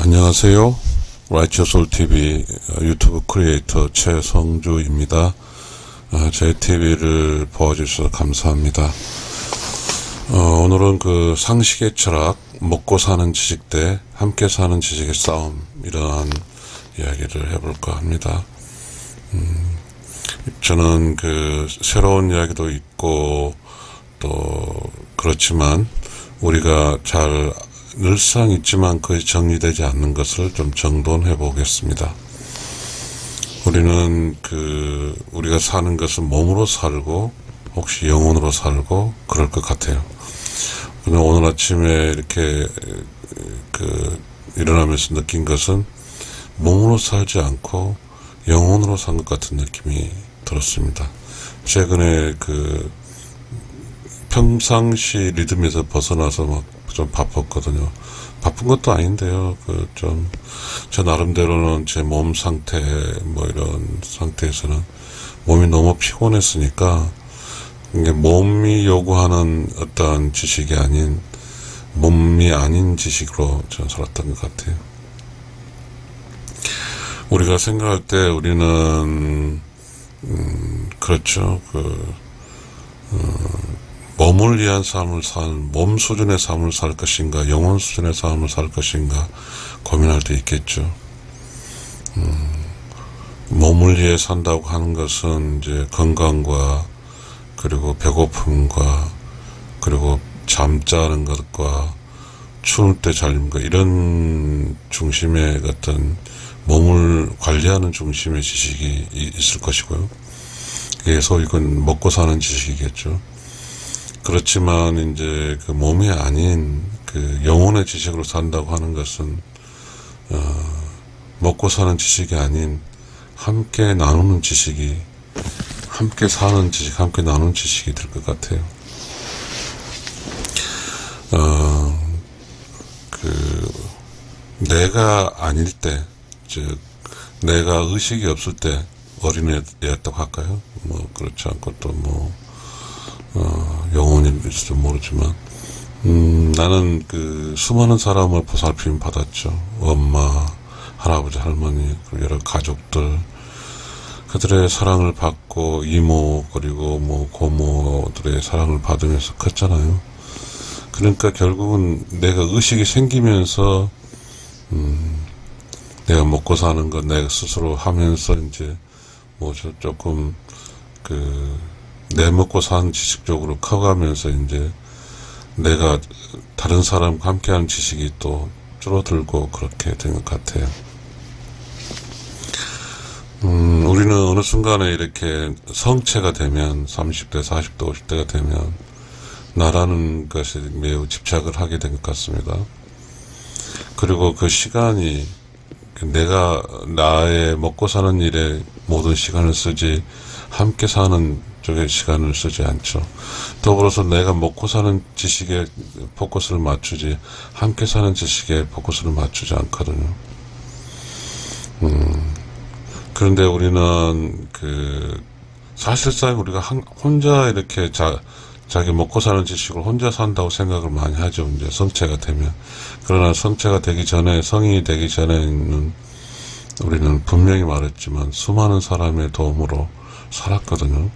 안녕하세요. 라이처솔TV 유튜브 크리에이터 최성주입니다. 제 TV를 보아주셔서 감사합니다. 오늘은 그 상식의 철학, 먹고 사는 지식 대 함께 사는 지식의 싸움, 이러한 이야기를 해볼까 합니다. 저는 그 새로운 이야기도 있고 또 그렇지만 우리가 잘 늘상 있지만 거의 정리되지 않는 것을 좀 정돈해 보겠습니다. 우리가 사는 것은 몸으로 살고 혹시 영혼으로 살고 그럴 것 같아요. 오늘 아침에 이렇게 일어나면서 느낀 것은 몸으로 살지 않고 영혼으로 산 것 같은 느낌이 들었습니다. 최근에 평상시 리듬에서 벗어나서 막 좀 바빴거든요. 바쁜 것도 아닌데요. 저 나름대로는 제 몸 상태, 이런 상태에서는 몸이 너무 피곤했으니까, 이게 몸이 요구하는 어떤 지식이 아닌, 몸이 아닌 지식으로 전 살았던 것 같아요. 우리가 생각할 때 우리는, 그렇죠. 몸을 위한 삶을 몸 수준의 삶을 살 것인가, 영혼 수준의 삶을 살 것인가 고민할 때 있겠죠. 몸을 위해 산다고 하는 것은 이제 건강과 그리고 배고픔과 그리고 잠자는 것과 추울 때 자는 것, 이런 중심의 어떤 몸을 관리하는 중심의 지식이 있을 것이고요. 그게 소위 이건 먹고 사는 지식이겠죠. 그렇지만 이제 몸이 아닌 영혼의 지식으로 산다고 하는 것은 먹고 사는 지식이 아닌 함께 나누는 지식이, 함께 사는 지식, 함께 나누는 지식이 될 것 같아요. 내가 아닐 때, 즉 내가 의식이 없을 때 어린애였다고 할까요? 그렇지 않고 또 영혼일지도 모르지만, 나는 수많은 사람을 보살핌 받았죠. 엄마, 할아버지, 할머니, 그리고 여러 가족들, 그들의 사랑을 받고, 이모, 그리고 고모들의 사랑을 받으면서 컸잖아요. 그러니까 결국은 내가 의식이 생기면서, 내가 먹고 사는 것 내가 스스로 하면서 이제, 조금, 내 먹고 사는 지식적으로 커가면서 이제 내가 다른 사람과 함께하는 지식이 또 줄어들고 그렇게 된 것 같아요. 우리는 어느 순간에 이렇게 성체가 되면 30대, 40대, 50대가 되면 나라는 것에 매우 집착을 하게 된 것 같습니다. 그리고 그 시간이 내가 나의 먹고 사는 일에 모든 시간을 쓰지 함께 사는 쪽에 시간을 쓰지 않죠. 더불어서 내가 먹고 사는 지식에 포커스를 맞추지 함께 사는 지식에 포커스를 맞추지 않거든요. 그런데 우리는 사실상 우리가 혼자 이렇게 자기 먹고 사는 지식을 혼자 산다고 생각을 많이 하죠. 이제 성체가 되면. 그러나 성체가 되기 전에, 성인이 되기 전에는 우리는 분명히 말했지만 수많은 사람의 도움으로 살았거든요.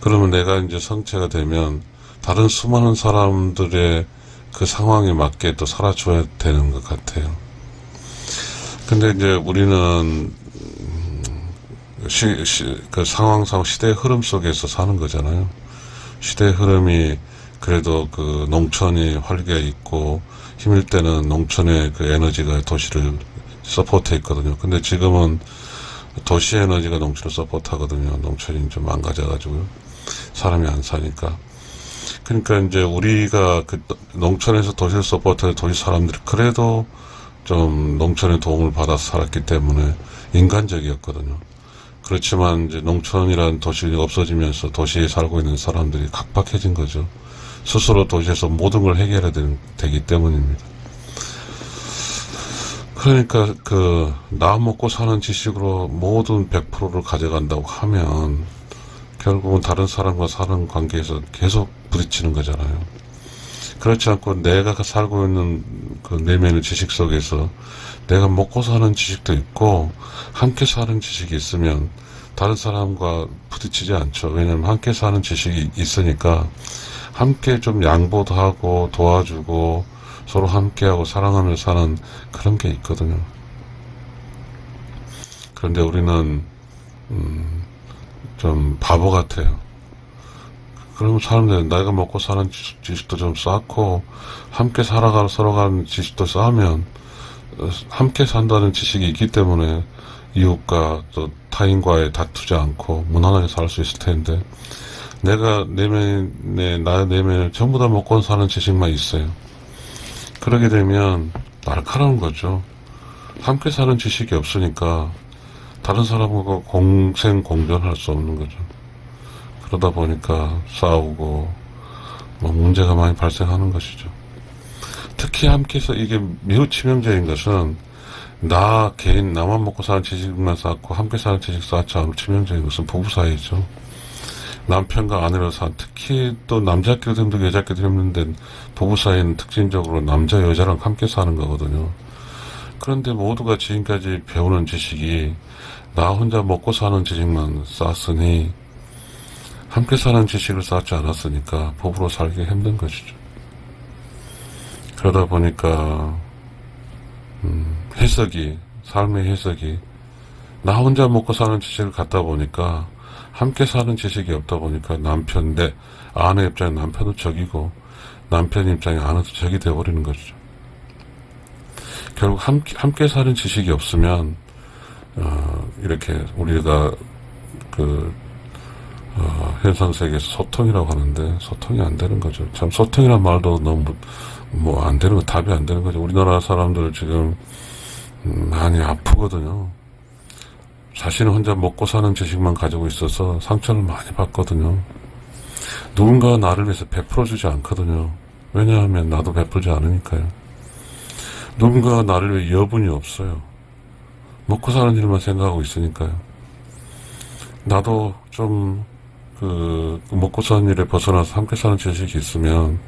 그러면 내가 이제 성체가 되면 다른 수많은 사람들의 그 상황에 맞게 또 살아줘야 되는 것 같아요. 근데 이제 우리는 그 상황상 시대의 흐름 속에서 사는 거잖아요. 시대의 흐름이 그래도 농촌이 활기가 있고 힘일 때는 농촌의 에너지가 도시를 서포트 했거든요. 근데 지금은 도시 에너지가 농촌을 서포트 하거든요. 농촌이 좀 망가져가지고요. 사람이 안 사니까. 그러니까 이제 우리가 농촌에서 도시를 서포트해 도시 사람들이 그래도 좀 농촌의 도움을 받아서 살았기 때문에 인간적이었거든요. 그렇지만 이제 농촌이라는 도시가 없어지면서 도시에 살고 있는 사람들이 각박해진 거죠. 스스로 도시에서 모든 걸 해결해야 되기 때문입니다. 그러니까 나 먹고 사는 지식으로 모든 100%를 가져간다고 하면 결국은 다른 사람과 사는 관계에서 계속 부딪히는 거잖아요. 그렇지 않고 내가 살고 있는 그 내면의 지식 속에서 내가 먹고 사는 지식도 있고 함께 사는 지식이 있으면 다른 사람과 부딪히지 않죠. 왜냐면 함께 사는 지식이 있으니까 함께 좀 양보도 하고 도와주고 서로 함께하고 사랑하며 사는 그런 게 있거든요. 그런데 우리는 좀 바보 같아요. 그러면 사람들은 내가 먹고 사는 지식도 좀 쌓고 함께 살아가는 서로 가는 지식도 쌓으면 함께 산다는 지식이 있기 때문에 이웃과 또 타인과의 다투지 않고 무난하게 살 수 있을 텐데 내가 나의 내면에 전부 다 먹고 사는 지식만 있어요. 그러게 되면 날카로운 거죠. 함께 사는 지식이 없으니까 다른 사람과 공생공존할 수 없는 거죠. 그러다 보니까 싸우고 뭐 문제가 많이 발생하는 것이죠. 특히 함께해서 이게 매우 치명적인 것은 나 개인 나만 먹고 사는 지식만 쌓고 함께 사는 지식 쌓지 않고 치명적인 것은 부부 사이죠. 남편과 아내로 특히 또 남자끼리도 힘들고 여자끼리도 힘든데 부부 사이는 특징적으로 남자 여자랑 함께 사는 거거든요. 그런데 모두가 지금까지 배우는 지식이 나 혼자 먹고 사는 지식만 쌓았으니 함께 사는 지식을 쌓지 않았으니까 부부로 살기 힘든 것이죠. 그러다 보니까 삶의 해석이 나 혼자 먹고 사는 지식을 갖다 보니까 함께 사는 지식이 없다 보니까 아내 입장에 남편도 적이고 남편 입장에 아내도 적이 되어버리는 것이죠. 결국 함께 사는 지식이 없으면 이렇게 우리가 현상 세계에서 소통이라고 하는데 소통이 안 되는 거죠. 참 소통이란 말도 너무 안 되는 거 답이 안 되는 거죠. 우리나라 사람들 지금 많이 아프거든요. 자신은 혼자 먹고 사는 지식만 가지고 있어서 상처를 많이 받거든요. 누군가가 나를 위해서 베풀어주지 않거든요. 왜냐하면 나도 베풀지 않으니까요. 누군가가 나를 위해 여분이 없어요. 먹고 사는 일만 생각하고 있으니까요. 나도 좀 먹고 사는 일에 벗어나서 함께 사는 지식이 있으면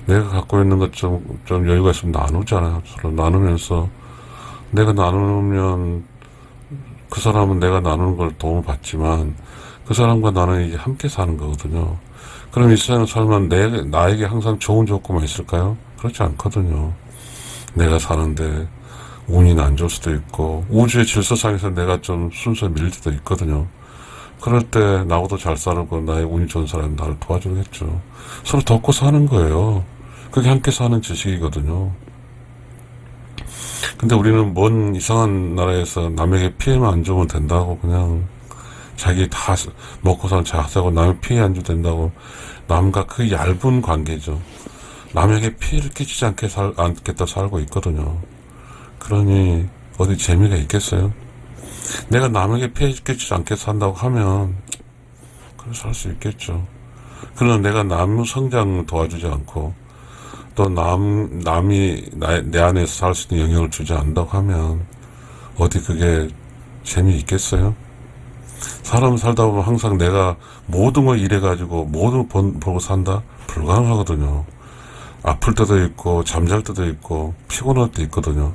내가 갖고 있는 것 좀 여유가 있으면 나누잖아요. 서로 나누면서 내가 나누면 그 사람은 내가 나누는 걸 도움을 받지만 그 사람과 나는 이제 함께 사는 거거든요. 그럼 이 세상에 살면 나에게 항상 좋은 조건만 있을까요? 그렇지 않거든요. 내가 사는데 운이 안 좋을 수도 있고 우주의 질서상에서 내가 좀 순서에 밀릴 때도 있거든요. 그럴 때 나보다 잘 살고 나의 운이 좋은 사람이 나를 도와주겠죠. 서로 돕고 사는 거예요. 그게 함께 사는 지식이거든요. 근데 우리는 먼 이상한 나라에서 남에게 피해만 안 주면 된다고 그냥 자기 다 먹고 사는 자하고 남의 피해 안 주면 된다고 남과 그 얇은 관계죠. 남에게 피해를 끼치지 않겠다 살고 있거든요. 그러니 어디 재미가 있겠어요? 내가 남에게 피해 끼치지 않게 산다고 하면 그래서 살 수 있겠죠. 그러나 내가 남 성장을 도와주지 않고 또 남이 내 안에서 살 수 있는 영향을 주지 않는다고 하면 어디 그게 재미있겠어요? 사람 살다 보면 항상 내가 모든 걸 일해가지고 모든 걸 보고 산다? 불가능하거든요. 아플 때도 있고 잠잘 때도 있고 피곤할 때 있거든요.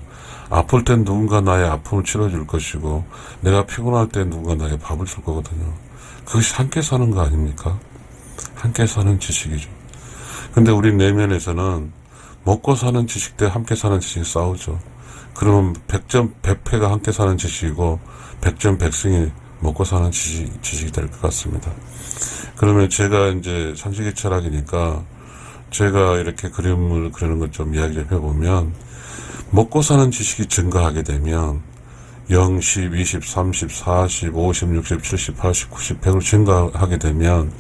아플 땐 누군가 나의 아픔을 치료해줄 것이고 내가 피곤할 땐 누군가 나에게 밥을 줄 거거든요. 그것이 함께 사는 거 아닙니까? 함께 사는 지식이죠. 근데 우리 내면에서는 먹고 사는 지식 대 함께 사는 지식이 싸우죠. 그러면 100점 100패가 함께 사는 지식이고 100점 100승이 먹고 사는 지식이 될 것 같습니다. 그러면 제가 이제 상식의 철학이니까 제가 이렇게 그림을 그리는 것 좀 이야기 좀 해보면 먹고 사는 지식이 증가하게 되면 0, 10, 20, 30, 40, 50, 60, 70, 80, 90, 100으로 증가하게 되면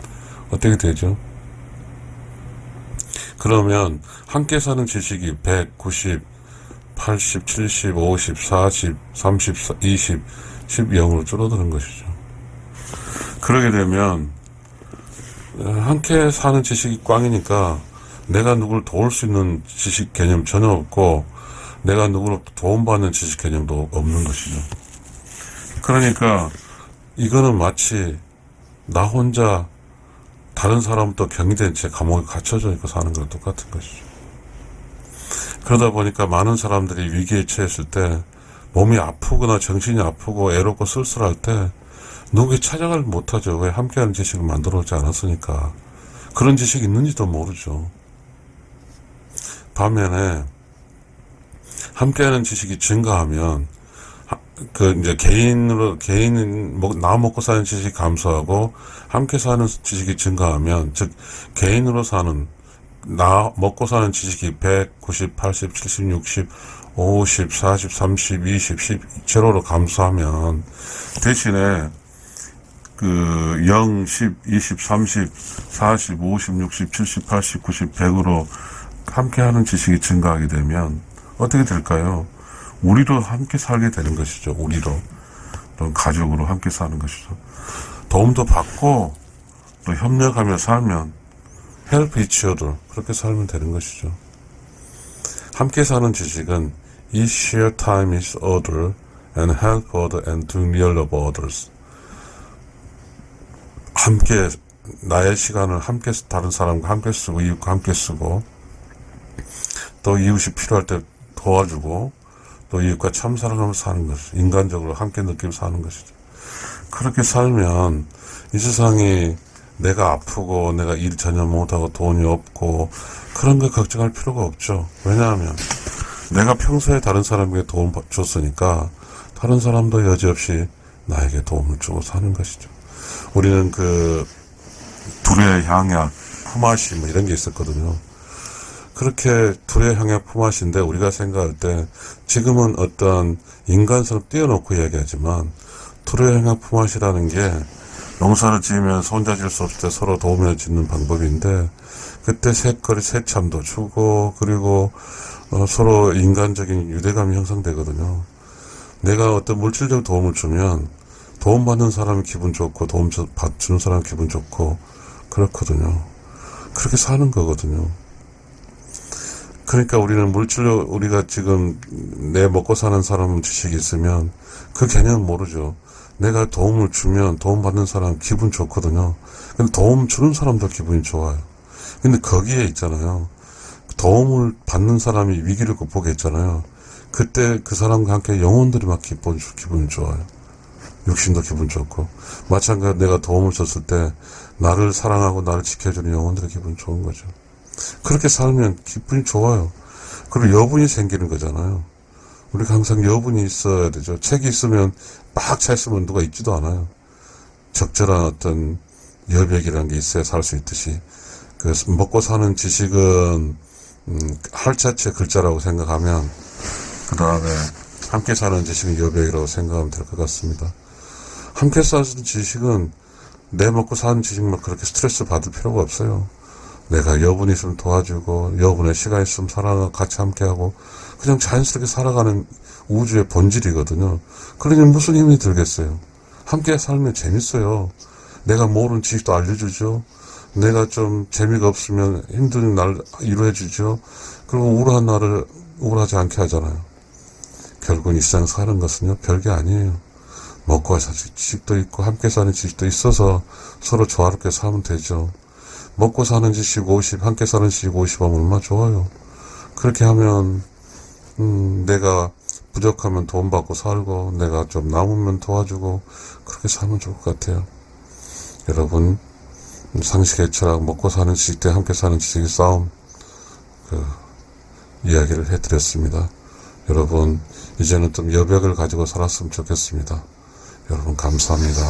어떻게 되죠? 그러면 함께 사는 지식이 100, 90, 80, 70, 50, 40, 30, 20, 10, 0으로 줄어드는 것이죠. 그러게 되면 함께 사는 지식이 꽝이니까 내가 누구를 도울 수 있는 지식 개념 전혀 없고 내가 누구를 도움받는 지식 개념도 없는 것이죠. 그러니까 이거는 마치 나 혼자 다른 사람부터 격리된 채 감옥에 갇혀져 있고 사는 거랑 똑같은 것이죠. 그러다 보니까 많은 사람들이 위기에 처했을 때 몸이 아프거나 정신이 아프고 애롭고 쓸쓸할 때 누구에게 찾아가지 못하죠. 왜? 함께하는 지식을 만들어 오지 않았으니까. 그런 지식이 있는지도 모르죠. 반면에 함께하는 지식이 증가하면 이제 나 먹고 사는 지식이 감소하고 함께 사는 지식이 증가하면, 즉 개인으로 사는, 나 먹고 사는 지식이 100, 90, 80, 70, 60, 50, 40, 30, 20, 10 제로로 감소하면 대신에 0, 10, 20, 30, 40, 50, 60, 70, 80, 90, 100으로 함께하는 지식이 증가하게 되면 어떻게 될까요? 우리로 함께 살게 되는 것이죠. 우리로. 또 가족으로 함께 사는 것이죠. 도움도 받고 또 협력하며 살면 help each other, 그렇게 살면 되는 것이죠. 함께 사는 지식은 is share time with other and help other and do real of others. 함께 나의 시간을 함께 다른 사람과 함께 쓰고 이웃과 함께 쓰고 또 이웃이 필요할 때 도와주고 또 이웃과 참 사랑하면서 사는 것이죠. 인간적으로 함께 느끼면서 사는 것이죠. 그렇게 살면 이 세상이 내가 아프고 내가 일 전혀 못하고 돈이 없고 그런 거 걱정할 필요가 없죠. 왜냐하면 내가 평소에 다른 사람에게 도움 줬으니까 다른 사람도 여지없이 나에게 도움을 주고 사는 것이죠. 우리는 둘의 향약, 품앗이 이런 게 있었거든요. 그렇게 둘의 향약 품앗인데 우리가 생각할 때 지금은 어떤 인간성을 띄워놓고 이야기하지만 둘의 향약 품앗이라는 게 농사를 지으면 혼자 질 수 없을 때 서로 도우며 짓는 방법인데 그때 새참도 주고 그리고 서로 인간적인 유대감이 형성되거든요. 내가 어떤 물질적 도움을 주면 도움받는 사람이 기분 좋고 도움 주는 사람이 기분 좋고 그렇거든요. 그렇게 사는 거거든요. 그러니까 우리는 물질로 우리가 지금 내 먹고 사는 사람은 지식이 있으면 그 개념은 모르죠. 내가 도움을 주면 도움받는 사람 기분 좋거든요. 근데 도움 주는 사람도 기분이 좋아요. 근데 거기에 있잖아요. 도움을 받는 사람이 위기를 극복해 있잖아요. 그때 그 사람과 함께 영혼들이 막 기분이 좋아요. 육신도 기분 좋고. 마찬가지로 내가 도움을 줬을 때 나를 사랑하고 나를 지켜주는 영혼들의 기분이 좋은 거죠. 그렇게 살면 기분이 좋아요. 그리고 여분이 생기는 거잖아요. 우리가 항상 여분이 있어야 되죠. 책이 있으면 막 차 있으면 누가 있지도 않아요. 적절한 어떤 여백이라는 게 있어야 살 수 있듯이. 그래서 먹고 사는 지식은 할자체 글자라고 생각하면 그 다음에 함께 사는 지식은 여백이라고 생각하면 될 것 같습니다. 함께 사는 지식은 내 먹고 사는 지식만 그렇게 스트레스 받을 필요가 없어요. 내가 여분이 있으면 도와주고 여분의 시간 있으면 같이 함께하고 그냥 자연스럽게 살아가는 우주의 본질이거든요. 그러니 무슨 힘이 들겠어요. 함께 살면 재밌어요. 내가 모르는 지식도 알려주죠. 내가 좀 재미가 없으면 힘든 날 위로해주죠. 그리고 우울한 날을 우울하지 않게 하잖아요. 결국은 이 세상 사는 것은요 별게 아니에요. 먹고 사는 지식도 있고 함께 사는 지식도 있어서 서로 조화롭게 살면 되죠. 먹고 사는 지식 50, 함께 사는 지식 50 하면 얼마나 좋아요. 그렇게 하면 내가 부족하면 돈 받고 살고 내가 좀 남으면 도와주고 그렇게 살면 좋을 것 같아요. 여러분 상식의 철학 먹고 사는 지식 대 함께 사는 지식의 싸움 이야기를 해드렸습니다. 여러분 이제는 좀 여백을 가지고 살았으면 좋겠습니다. 여러분 감사합니다.